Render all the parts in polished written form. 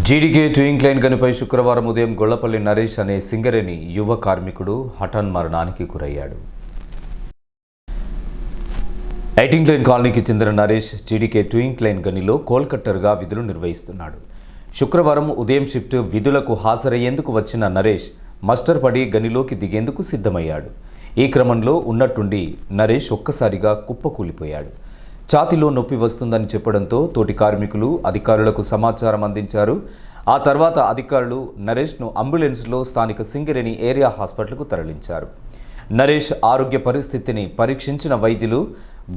GDK twin Klein గనిపై శుక్రవారం ఉదయం గొల్లపల్లి నరేష్ అనే సింగరేణి యువ కార్మికుడు హఠాన్ మరణానికి గురయ్యాడు. ఎయిటింగ్ లైన్ కాలనీకి చెందిన నరేష్ జీడీకే ట్విన్ క్లైన్ గనిలో కోల్కట్టర్గా విధులు నిర్వహిస్తున్నాడు. శుక్రవారం ఉదయం షిఫ్ట్ విధులకు హాజరయ్యేందుకు వచ్చిన నరేష్ మస్టర్ పడి గనిలోకి దిగేందుకు సిద్ధమయ్యాడు. ఈ క్రమంలో ఉన్నట్టుండి నరేష్ ఒక్కసారిగా కుప్పకూలిపోయాడు. ఛాతీలో నొప్పి వస్తుందని చెప్పడంతో తోటి కార్మికులు అధికారులకు సమాచారం అందించారు. ఆ తర్వాత అధికారులు నరేష్ను అంబులెన్స్లో స్థానిక సింగరేణి ఏరియా హాస్పిటల్కు తరలించారు. నరేష్ ఆరోగ్య పరిస్థితిని పరీక్షించిన వైద్యులు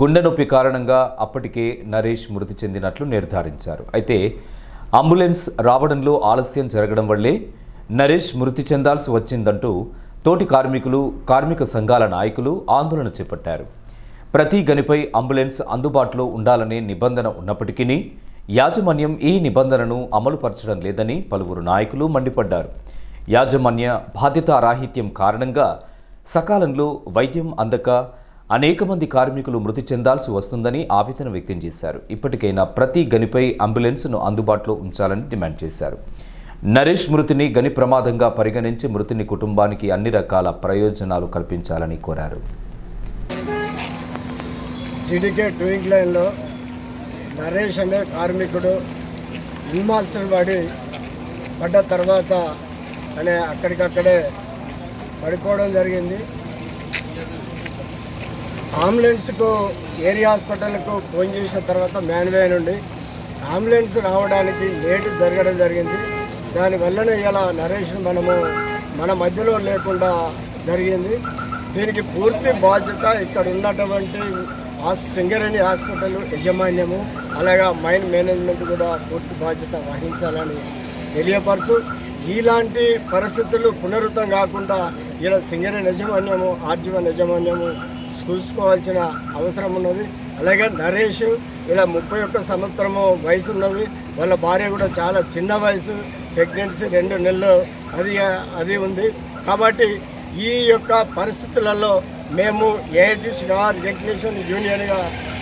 గుండె నొప్పి కారణంగా అప్పటికే నరేష్ మృతి చెందినట్లు నిర్ధారించారు. అయితే అంబులెన్స్ రావడంలో ఆలస్యం జరగడం వల్లే నరేష్ మృతి చెందాల్సి వచ్చిందంటూ తోటి కార్మికులు, కార్మిక సంఘాల నాయకులు ఆందోళన చేపట్టారు. ప్రతి గనిపై అంబులెన్స్ అందుబాటులో ఉండాలనే నిబంధన ఉన్నప్పటికీ యాజమాన్యం ఈ నిబంధనను అమలుపరచడం లేదని పలువురు నాయకులు మండిపడ్డారు. యాజమాన్య బాధ్యతారాహిత్యం కారణంగా సకాలంలో వైద్యం అందక అనేక మంది కార్మికులు మృతి చెందాల్సి వస్తుందని ఆవేదన వ్యక్తం చేశారు. ఇప్పటికైనా ప్రతి గనిపై అంబులెన్స్ను అందుబాటులో ఉంచాలని డిమాండ్ చేశారు. నరేష్ మృతిని గని ప్రమాదంగా పరిగణించి మృతిని కుటుంబానికి అన్ని రకాల ప్రయోజనాలు కల్పించాలని కోరారు. జీడీకే ట్విన్ క్లైన్లో నరేష్ అనే కార్మికుడు ఇన్మాస్టర్ పడ్డ తర్వాత అక్కడికక్కడే పడిపోవడం జరిగింది. అంబులెన్స్కు ఏరియా హాస్పిటల్కు ఫోన్ చేసిన తర్వాత మ్యాన్వే నుండి అంబులెన్స్ రావడానికి లేటు జరగడం జరిగింది. దానివల్లనే ఇలా నరేష్ మన మధ్యలో లేకుండా జరిగింది. దీనికి పూర్తి బాధ్యత ఇక్కడ ఉన్నటువంటి సింగరేణి హాస్పిటల్ యాజమాన్యము, అలాగే మైన్ మేనేజ్మెంట్ కూడా పూర్తి బాధ్యత వహించాలని తెలియపరచు. ఇలాంటి పరిస్థితులు పునరుద్ధం కాకుండా ఇలా సింగరేణి యాజమాన్యము, ఆర్జీవన్ యాజమాన్యము చూసుకోవాల్సిన అవసరం ఉన్నది. అలాగే నరేష్ ఇలా 31 సంవత్సరము వయసు ఉన్నది. వాళ్ళ భార్య కూడా చాలా చిన్న వయసు, ప్రెగ్నెన్సీ 2 నెలలు అది ఉంది. కాబట్టి ఈ యొక్క పరిస్థితులలో మేము ఏఐటీసీగా టెక్నీషియన్ యూనియన్గా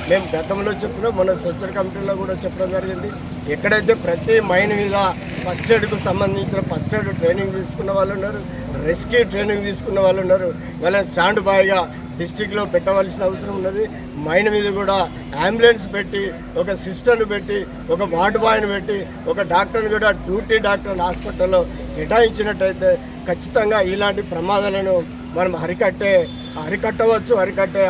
మేము గతంలో చెప్పినాం, మన స్ట్రక్చర్ కమిటీలో కూడా చెప్పడం జరిగింది. ఎక్కడైతే ప్రతి మైన్ మీద ఫస్ట్ ఎయిడ్కు సంబంధించిన ఫస్ట్ ఎయిడ్ ట్రైనింగ్ తీసుకున్న వాళ్ళు ఉన్నారు, రెస్క్యూ ట్రైనింగ్ తీసుకున్న వాళ్ళు ఉన్నారు. వాళ్ళని స్టాండ్ బాయ్గా డిస్టిక్లో పెట్టవలసిన అవసరం ఉన్నది. మైన్ మీద కూడా అంబులెన్స్ పెట్టి, ఒక సిస్టర్ను పెట్టి, ఒక వార్డు బాయ్ని పెట్టి, ఒక డాక్టర్ని కూడా డ్యూటీ డాక్టర్ హాస్పిటల్లో కేటాయించినట్టయితే ఖచ్చితంగా ఇలాంటి ప్రమాదాలను మనం అరికట్టే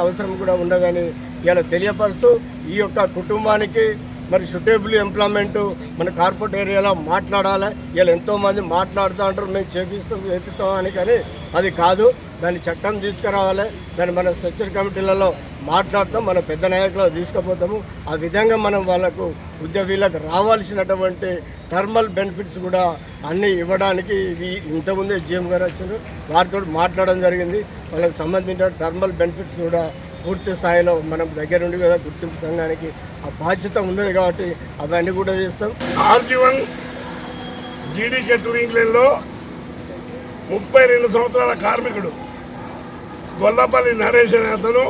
అవసరం కూడా ఉండదని ఇలా తెలియపరుస్తూ, ఈ యొక్క కుటుంబానికి మరి సూటబుల్ ఎంప్లాయ్మెంట్ మన కార్పొరేట్ ఏరియాలో మాట్లాడాలి. ఇలా ఎంతోమంది మాట్లాడుతూ అంటారు మేము చేపిస్తాం అని, కానీ అది కాదు. దాన్ని చట్టం తీసుకురావాలి. దాన్ని మన స్ట్రక్చర్ కమిటీలలో మాట్లాడతాం, మన పెద్ద నాయకులు తీసుకుపోతాము. ఆ విధంగా మనం వీళ్ళకు వీళ్ళకి రావాల్సినటువంటి టర్మల్ బెనిఫిట్స్ కూడా అన్నీ ఇవ్వడానికి ఇంతకుముందే జీఎం గారు వచ్చారు, వారితో మాట్లాడడం జరిగింది. వాళ్ళకి సంబంధించిన టర్మల్ బెనిఫిట్స్ కూడా పూర్తి స్థాయిలో మనం దగ్గర నుండి కదా గుర్తింపు సంఘానికి ఆ బాధ్యత ఉన్నది కాబట్టి అవన్నీ కూడా చేస్తాం. ఆర్జీవన్ జీడీకే ట్విన్ క్లైన్లో 32 సంవత్సరాల కార్మికుడు గొల్లపల్లి నరేష్ అనే అతను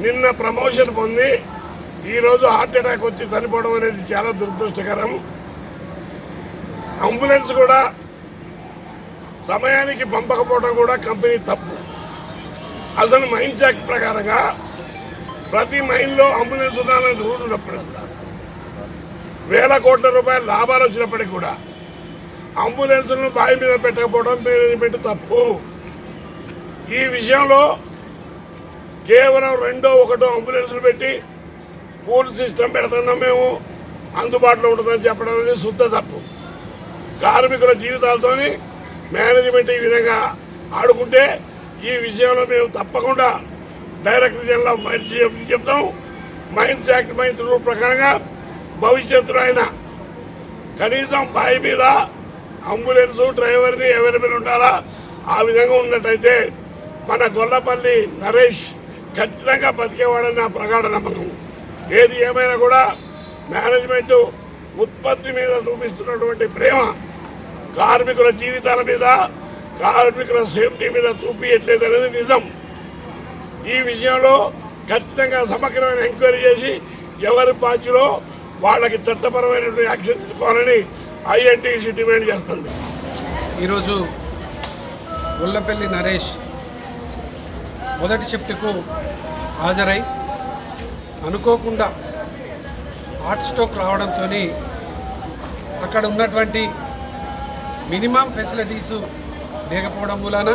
నిన్న ప్రమోషన్ పొంది ఈరోజు హార్ట్ అటాక్ వచ్చి చనిపోవడం అనేది చాలా దురదృష్టకరం. అంబులెన్స్ కూడా సమయానికి పంపకపోవడం కూడా కంపెనీ తప్పు. అసలు మైన్స్ యాక్ట్ ప్రకారంగా ప్రతి మైన్లో అంబులెన్స్ ఉండాలని రూల్ ఉన్నప్పుడు, వేల కోట్ల రూపాయల లాభాలు వచ్చినప్పటికీ కూడా అంబులెన్స్లను బావి మీద పెట్టకపోవడం మేనేజ్మెంట్ తప్పు. ఈ విషయంలో కేవలం 2, 1 అంబులెన్స్లు పెట్టి పూల్ సిస్టమ్ పెడుతున్నాం మేము, అందుబాటులో ఉంటుందని చెప్పడం అనేది శుద్ధ తప్పు. కార్మికుల జీవితాలతో మేనేజ్మెంట్ ఈ విధంగా ఆడుకుంటే ఈ విషయంలో మేము తప్పకుండా డైరెక్టర్ జనరల్ ఆఫ్ మైన్స్ చెప్తాం. మైన్స్ యాక్ట్, మైన్స్ రూల్ ప్రకారంగా భవిష్యత్తులో అయినా కనీసం బావి మీద అంబులెన్స్ డ్రైవర్ని అవైలబుల్ ఉండాలా. ఆ విధంగా ఉన్నట్టయితే మన గొల్లపల్లి నరేష్ ఖచ్చితంగా బతికేవాడని నా ప్రగాఢ నమ్మకం. ఏది ఏమైనా కూడా మేనేజ్మెంట్ ఉత్పత్తి మీద చూపిస్తున్నటువంటి ప్రేమ కార్మికుల జీవితాల మీద, కార్మికుల సేఫ్టీ మీద చూపించట్లేదు అనేది నిజం. ఈ విషయంలో ఖచ్చితంగా సమగ్రమైన ఎంక్వైరీ చేసి ఎవరి బాధ్యులో వాళ్ళకి చట్టపరమైనటువంటి యాక్షన్ తీసుకోవాలని ఐఎన్టీసీ డిమాండ్ చేస్తుంది. ఈరోజు గొల్లపల్లి నరేష్ మొదటి షిఫ్ట్కు హాజరై అనుకోకుండా హార్ట్ స్ట్రోక్ రావడంతో అక్కడ ఉన్నటువంటి మినిమం ఫెసిలిటీసు లేకపోవడం మూలాన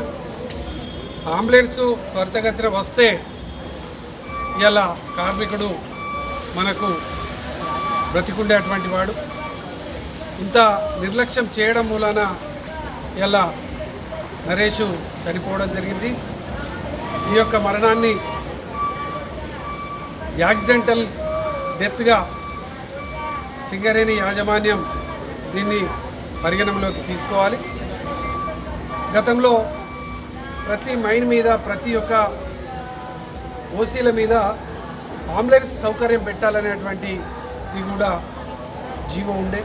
అంబులెన్స్ త్వరితగతిన వస్తే ఇలా కార్మికుడు మనకు బ్రతికుండేటువంటి వాడు. ఇంత నిర్లక్ష్యం చేయడం మూలాన ఇలా నరేషు చనిపోవడం జరిగింది. ఈ యొక్క మరణాన్ని యాక్సిడెంటల్ డెత్గా సింగరేణి యాజమాన్యం దీన్ని పరిగణనలోకి తీసుకోవాలి. గతంలో ప్రతి మైన్ మీద ప్రతి ఒక్క ఓసీల మీద అంబులెన్స్ సౌకర్యం పెట్టాలనేటువంటి ఇది కూడా జీవో ఉండే.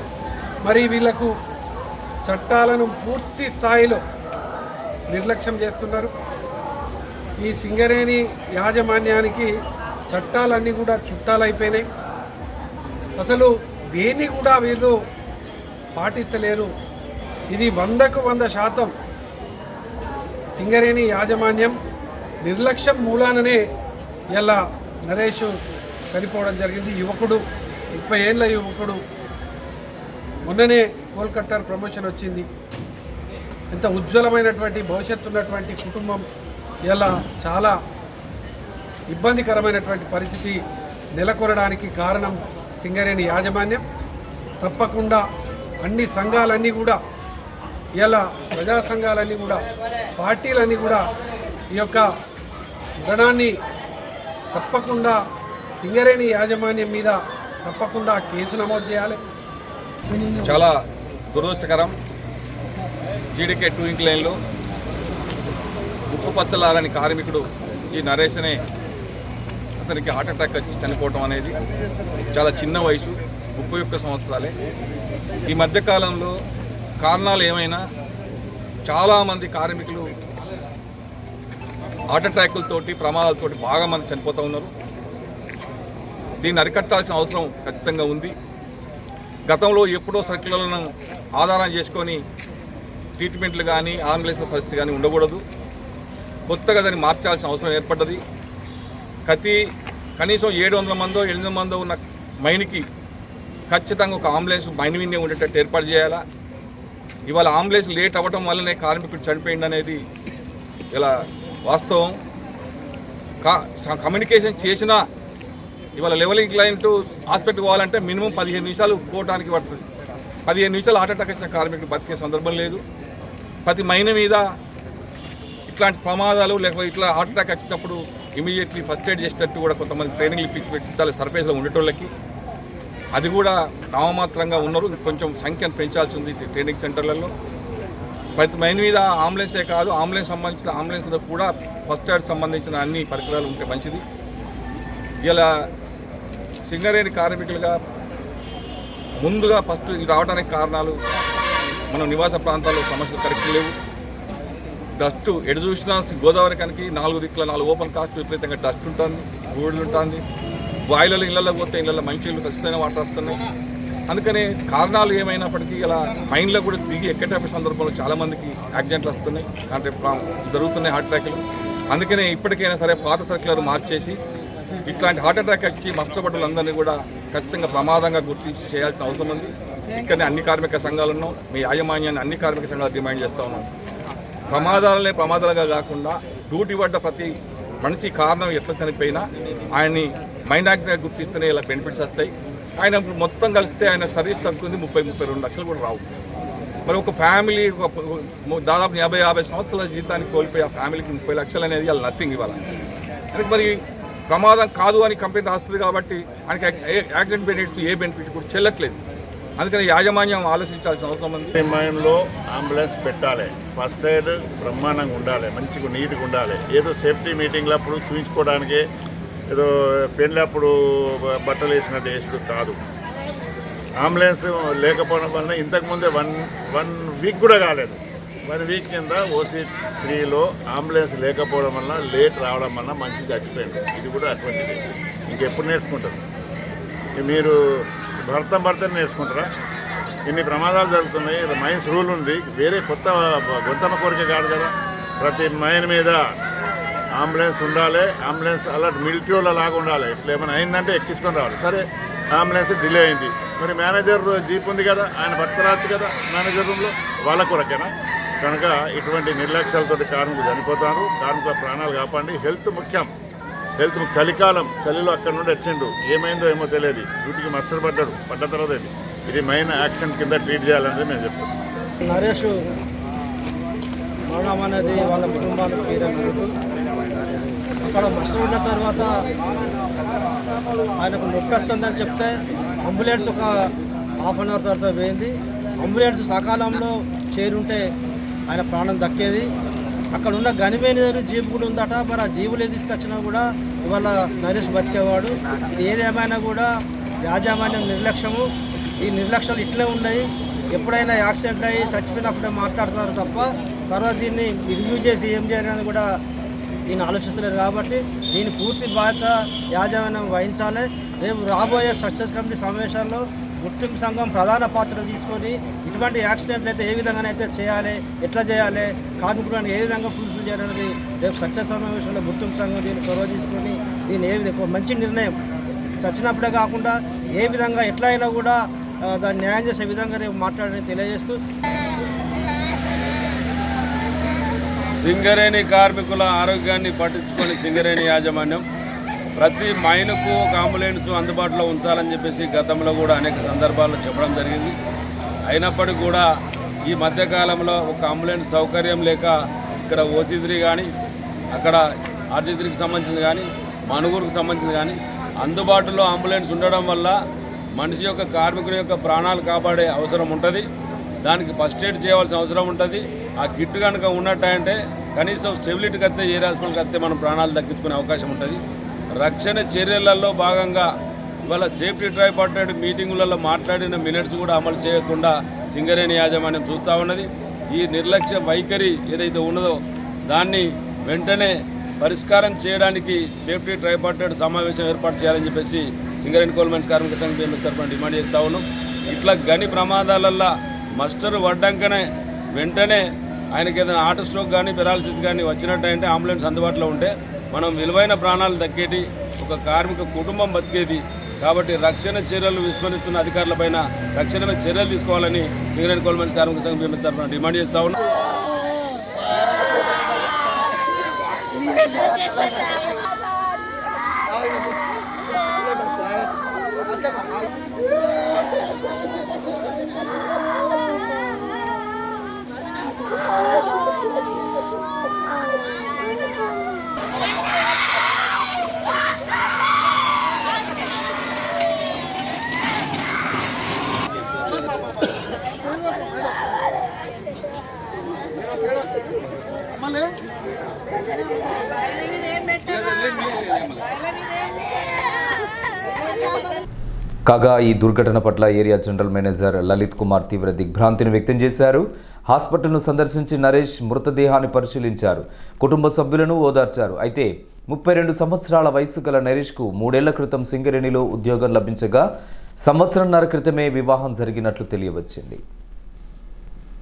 మరి వీళ్లకు చట్టాలను పూర్తి స్థాయిలో నిర్లక్ష్యం చేస్తున్నారు. ఈ సింగరేణి యాజమాన్యానికి చట్టాలన్నీ కూడా చుట్టాలైపోయినాయి. అసలు దేన్ని కూడా వీళ్ళు పాటిస్తలేరు. ఇది 100% సింగరేణి యాజమాన్యం నిర్లక్ష్యం మూలాననే ఇలా నరేష్ చనిపోవడం జరిగింది. యువకుడు, 30 ఏళ్ళ యువకుడు, మొన్ననే కోల్కతా ప్రమోషన్ వచ్చింది. ఎంత ఉజ్వలమైనటువంటి భవిష్యత్తు ఉన్నటువంటి కుటుంబం ఇలా చాలా ఇబ్బందికరమైనటువంటి పరిస్థితి నెలకొనడానికి కారణం సింగరేణి యాజమాన్యం. తప్పకుండా అన్ని సంఘాలన్నీ కూడా ఇలా ప్రజా సంఘాలన్నీ కూడా పార్టీలన్నీ కూడా ఈ యొక్క మరణాన్ని తప్పకుండా సింగరేణి యాజమాన్యం మీద తప్పకుండా కేసు నమోదు చేయాలి. చాలా దురదృష్టకరం. జీడీకే టూయింగ్ లైన్లో ఉప్పుపచ్చలారని కార్మికుడు ఈ నరేష్ అనే అతనికి హార్ట్ అటాక్ వచ్చి చనిపోవటం అనేది చాలా చిన్న వయసు, 31 సంవత్సరాలే. ఈ మధ్యకాలంలో కారణాలు ఏమైనా చాలామంది కార్మికులు హార్ట్ అటాకులతోటి ప్రమాదాలతోటి బాగా మంది చనిపోతూ ఉన్నారు. దీన్ని అరికట్టాల్సిన అవసరం ఖచ్చితంగా ఉంది. గతంలో ఎప్పుడో సర్కిళ్లను ఆధారం చేసుకొని ట్రీట్మెంట్లు కానీ అంబులెన్స్ల పరిస్థితి కానీ ఉండకూడదు. కొత్తగా దాన్ని మార్చాల్సిన అవసరం ఏర్పడ్డది. కనీసం 700 మందో 800 మందో ఉన్న మైన్కి ఖచ్చితంగా ఒక అంబులెన్స్ మైన్ విన్నే ఉండేటట్టు ఏర్పాటు చేయాలా. ఇవాళ అంబులెన్స్ లేట్ అవ్వడం వల్లనే కార్మికుడు చనిపోయింది అనేది ఇలా వాస్తవం. కమ్యూనికేషన్ చేసినా ఇవాళ లెవెలింగ్ క్లయింట్ హాస్పిటల్కి పోవాలంటే మినిమం 15 నిమిషాలు పోవడానికి పడుతుంది. 15 నిమిషాలు హార్ట్ అటాక్ వచ్చిన కార్మికుడు బతికే సందర్భం లేదు. ప్రతి మైన్ మీద ఇట్లాంటి ప్రమాదాలు లేకపోతే ఇట్లా హార్ట్ అటాక్ వచ్చినప్పుడు ఇమీడియట్లీ ఫస్ట్ ఎయిడ్ చేసేటట్టు కూడా కొంతమంది ట్రైనింగ్లు ఇప్పించి పెట్టించాలి సర్ఫేస్లో ఉండేటోళ్ళకి. అది కూడా నామమాత్రంగా ఉన్నారు. కొంచెం సంఖ్యను పెంచాల్సి ఉంది ట్రైనింగ్ సెంటర్లలో. ప్రతి మైన్ మీద అంబులెన్సే కాదు, అంబులెన్స్లో కూడా ఫస్ట్ ఎయిడ్ సంబంధించిన అన్ని పరికరాలు ఉంటే మంచిది. ఇలా సింగరేణి కార్మికులుగా ముందుగా ఫస్ట్ రావడానికి కారణాలు మనం నివాస ప్రాంతాల్లో సమస్యలు కరెక్ట్ లేవు. డస్ట్ ఎటు చూసినా గోదావరి కనికి 4 దిక్కుల 4 ఓపెన్ కాస్ట్ విపరీతంగా డస్ట్ ఉంటుంది, బూడిలు ఉంటుంది. బాయిలలో ఇళ్లలో పోతే ఇళ్లలో మంచిళ్ళు ఖచ్చితంగా వాటర్ వస్తున్నాయి. అందుకనే కారణాలు ఏమైనప్పటికీ ఇలా మైన్లో కూడా దిగి ఎక్కేటప్పుడు సందర్భంలో చాలామందికి యాక్సిడెంట్లు వస్తున్నాయి, అంటే జరుగుతున్నాయి హార్ట్ అటాక్లు. అందుకనే ఇప్పటికైనా సరే పాత సర్కులర్ మార్చేసి ఇట్లాంటి హార్ట్ అటాక్ వచ్చి నష్టపడ్డలందరినీ కూడా ఖచ్చితంగా ప్రమాదంగా గుర్తించి చేయాల్సిన అవసరం ఉంది. ఇక్కడనే అన్ని కార్మిక సంఘాలు ఉన్నాం, మీ యాజమాన్యాన్ని అన్ని కార్మిక సంఘాలు డిమాండ్ చేస్తూ ఉన్నాం. ప్రమాదాలనే ప్రమాదాలుగా కాకుండా డ్యూటీ పడ్డ ప్రతి మనిషి కారణం ఎట్లా చనిపోయినా ఆయన్ని మైండ్ యాక్ట్గా గుర్తిస్తేనే ఇలా బెనిఫిట్స్ వస్తాయి. ఆయన మొత్తం కలిస్తే ఆయన సర్వీస్ తగ్గుంది 30-32 లక్షలు కూడా రావు. మరి ఒక ఫ్యామిలీ దాదాపు 50 సంవత్సరాల జీవితానికి కోల్పోయి ఆ ఫ్యామిలీకి 30 లక్షలు అనేది వాళ్ళు నథింగ్ ఇవ్వాలి. మరి ప్రమాదం కాదు అని కంపెనీ రాస్తుంది కాబట్టి ఆయనకి యాక్సిడెంట్ బెనిఫిట్స్ ఏ బెనిఫిట్ కూడా చెల్లట్లేదు. అందుకని యాజమాన్యం ఆలోచించాల్సిన అవసరం ఉంది. మైన్లో అంబులెన్స్ పెట్టాలి, ఫస్ట్ ఎయిడ్ బ్రహ్మాండంగా ఉండాలి, మంచిగా నీట్గా ఉండాలి. ఏదో సేఫ్టీ మీటింగ్లో అప్పుడు చూపించుకోవడానికి ఏదో పెళ్ళప్పుడు బట్టలు వేసినట్టు వేసుడు కాదు. అంబులెన్స్ లేకపోవడం వల్ల ఇంతకుముందే వన్ వీక్ కూడా కాలేదు. 1 వీక్ కింద OC3లో అంబులెన్స్ లేకపోవడం వల్ల లేట్ రావడం వల్ల మనిషి చచ్చిపోయింది. ఇది కూడా అటువంటిది. ఇంకెప్పుడు నేర్చుకుంటారు మీరు? భర్త నేర్చుకుంటారా? ఇన్ని ప్రమాదాలు జరుగుతున్నాయి. మైన్స్ రూల్ ఉంది, వేరే కొత్త గొంతమ్మ కోరిక కాదు కదా. ప్రతి మైన్ మీద అంబులెన్స్ ఉండాలి, అంబులెన్స్ అలర్ట్ మిలిటరీలో లాగా ఉండాలి. ఇట్లా ఏమైనా అయిందంటే ఎక్కించుకొని రావాలి. సరే అంబులెన్స్ డిలే అయింది, మరి మేనేజర్ జీప్ ఉంది కదా, ఆయన పట్టుకురావచ్చు కదా మేనేజర్ రూమ్లో, వాళ్ళ కొరకేనా? కనుక ఇటువంటి నిర్లక్ష్యాలతో కార్మికులు చనిపోతారు. కార్మికుల ప్రాణాలు కాపాడండి. హెల్త్ ముఖ్యం. హెల్త్ చలికాలం, చలిలో అక్కడ నుండి వచ్చిండు, ఏమైందో ఏమో తెలియదు, డ్యూటీకి మస్టర్ పడ్డ తర్వాత ఇది మెయిన్ యాక్షన్ కింద ట్రీట్ చేయాలనేది మేము చెప్తాం. నరేష్ మరణం అనేది వాళ్ళ కుటుంబానికి తీరలేదు. అక్కడ మస్టర్ ఉన్న తర్వాత ఆయనకు నొప్పి వస్తుందని చెప్తే అంబులెన్స్ ఒక హాఫ్ అన్ అవర్ తర్వాత పోయింది. అంబులెన్స్ సకాలంలో చేరుంటే ఆయన ప్రాణం దక్కేది. అక్కడ ఉన్న గని మేనేజర్ జీపు కూడా ఉందట, మరి ఆ జీవులు తీసుకొచ్చినా కూడా ఇవాళ నరేష్ బతికేవాడు. ఏదేమైనా కూడా యాజమాన్యం నిర్లక్ష్యము, ఈ నిర్లక్ష్యాలు ఇట్లే ఉన్నాయి. ఎప్పుడైనా యాక్సిడెంట్ అయ్యి చచ్చిపోయినప్పుడే మాట్లాడుతున్నారు తప్ప తర్వాత దీన్ని రివ్యూ చేసి ఏం చేయాలని కూడా దీన్ని ఆలోచిస్తలేదు. కాబట్టి దీని పూర్తి బాధ్యత యాజమాన్యం వహించాలి. రేపు రాబోయే సక్సెస్ కమిటీ సమావేశాల్లో గుర్తింపు సంఘం ప్రధాన పాత్ర తీసుకొని ఇటువంటి యాక్సిడెంట్లు అయితే ఏ విధంగానైతే చేయాలి, ఎట్లా చేయాలి, కార్మికులను ఏ విధంగా ఫుల్ఫిల్ చేయాలనేది రేపు సక్సెస్ సమావేశంలో గుర్తింపు సంఘం దీన్ని చొరవ తీసుకొని దీన్ని ఏ విధంగా మంచి నిర్ణయం చచ్చినప్పుడే కాకుండా ఏ విధంగా ఎట్లా అయినా కూడా దాన్ని న్యాయం చేసే విధంగా రేపు మాట్లాడని తెలియజేస్తూ సింగరేణి కార్మికుల ఆరోగ్యాన్ని పట్టించుకొని సింగరేణి యాజమాన్యం ప్రతి మైనుకు ఒక అంబులెన్స్ అందుబాటులో ఉంచాలని చెప్పేసి గతంలో కూడా అనేక సందర్భాల్లో చెప్పడం జరిగింది. అయినప్పటికీ కూడా ఈ మధ్యకాలంలో ఒక అంబులెన్స్ సౌకర్యం లేక ఇక్కడ ఓసీ3 కానీ అక్కడ ఆర్జీ3కి సంబంధించింది కానీ మనుగురుకు సంబంధించింది కానీ అందుబాటులో అంబులెన్స్ ఉండడం వల్ల మనిషి యొక్క కార్మికుని యొక్క ప్రాణాలు కాపాడే అవసరం ఉంటుంది. దానికి ఫస్ట్ ఎయిడ్ చేయవలసిన అవసరం ఉంటుంది. ఆ కిట్ కనుక ఉన్నట్టంటే కనీసం స్టెబిలిటీకి వస్తే ఏ హాస్పిటల్కి వస్తే మనం ప్రాణాలు దక్కించుకునే అవకాశం ఉంటుంది. రక్షణ చర్యలలో భాగంగా ఇవాళ సేఫ్టీ ట్రైపార్టైట్ మీటింగులలో మాట్లాడిన మినిట్స్ కూడా అమలు చేయకుండా సింగరేణి యాజమాన్యం చూస్తూ ఉన్నది. ఈ నిర్లక్ష్య వైఖరి ఏదైతే ఉన్నదో దాన్ని వెంటనే పరిష్కారం చేయడానికి సేఫ్టీ ట్రైపార్టైట్ సమావేశం ఏర్పాటు చేయాలని చెప్పేసి సింగరేణి కోల్ మైన్స్ కార్మిక సంఘం తరఫున డిమాండ్ చేస్తూ ఉన్నాం. ఇట్లా గని ప్రమాదాలల్లో మస్టర్ పడ్డాకనే వెంటనే ఆయనకి ఏదైనా హార్ట్ స్ట్రోక్ కానీ పెరాలసిస్ కానీ వచ్చినట్టయితే అంబులెన్స్ అందుబాటులో ఉంటే మనం విలువైన ప్రాణాలు దక్కేటి, ఒక కార్మిక కుటుంబం బతికేది. కాబట్టి రక్షణ చర్యలు విస్మరిస్తున్న అధికారులపైన తక్షణమే చర్యలు తీసుకోవాలని సింగరేణి కోల్ మైన్స్ కార్మిక సంఘం తరఫున డిమాండ్ చేస్తూ ఉన్నాం. కాగా ఈ దుర్ఘటన పట్ల area general manager Lalit Kumar తీవ్ర దిగ్భ్రాంతిని వ్యక్తం చేశారు. హాస్పిటల్ను సందర్శించి నరేష్ మృతదేహాన్ని పరిశీలించారు. కుటుంబ సభ్యులను ఓదార్చారు. అయితే 32 సంవత్సరాల వయసు గల నరేష్కు 3 ఏళ్ల క్రితం సింగరేణిలో ఉద్యోగం లభించగా సంవత్సరంన్నర క్రితమే వివాహం జరిగినట్లు తెలియవచ్చింది.